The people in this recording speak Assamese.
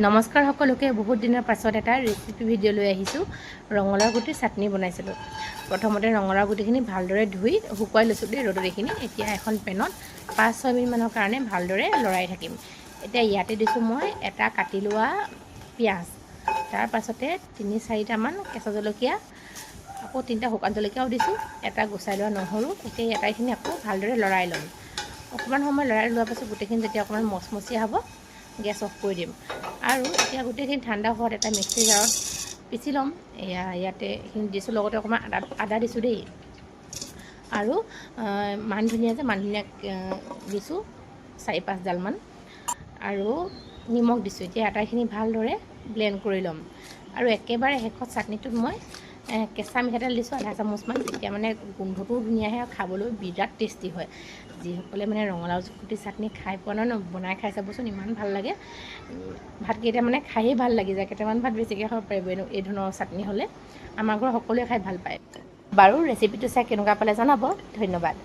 নমস্কাৰ সকলোকে বহুত দিনৰ পাছত এটা ৰেচিপি ভিডিঅ' লৈ আহিছোঁ। ৰঙালাও গুটিৰ চাটনি বনাইছিলোঁ। প্ৰথমতে ৰঙালাও গুটিখিনি ভালদৰে ধুই শুকুৱাই লৈছোঁ দেই ৰ'দত এইখিনি। এতিয়া এখন পেনত 5-6 মিনিটমানৰ কাৰণে ভালদৰে লৰাই থাকিম। এতিয়া ইয়াতে দিছোঁ মই এটা কাটি লোৱা পিঁয়াজ, তাৰ পাছতে 3-4টামান কেঁচা জলকীয়া, আকৌ 3টা শুকান জলকীয়াও দিছোঁ, এটা গুচাই লোৱা নহৰু। এতিয়া এই আটাইখিনি আকৌ ভালদৰে লৰাই ল'ম। অকণমান সময় লৰাই লোৱাৰ পাছত গোটেইখিনি যেতিয়া অকণমান মচমচীয়া হ'ব, গেছ অফ কৰি দিম। আৰু এতিয়া গোটেইখিনি ঠাণ্ডা হোৱাত এটা মিক্সি জাৰত পিচি ল'ম। ইয়াতে এইখিনি দিছোঁ, লগতে অকণমান আদা দিছোঁ দেই। আৰু মান ধনিয়া দিছোঁ 4-5 ডালমান, আৰু নিমখ দিছোঁ। এতিয়া আটাইখিনি ভালদৰে ব্লেণ্ড কৰি ল'ম। আৰু একেবাৰে শেষত চাটনিটোত মই কেঁচা মিঠাতেল দিছোঁ 1/2 চামুচমান। তেতিয়া মানে গোন্ধটোও ধুনীয়া আহে আৰু খাবলৈ বিৰাট টেষ্টি হয়। যিসকলে মানে ৰঙালাও গুটিৰ চাটনি খাই পোৱা নাই ন, বনাই খাই চাবচোন, ইমান ভাল লাগে। ভাতকেইটা মানে খায়েই ভাল লাগি যায়। কেইটামান ভাত বেছিকৈ খাব পাৰিব এই ধৰণৰ চাটনি হ'লে। আমাৰ ঘৰৰ সকলোৱে খাই ভাল পায়। বাৰু ৰেচিপিটো চাই কেনেকুৱা পালে জনাব। ধন্যবাদ।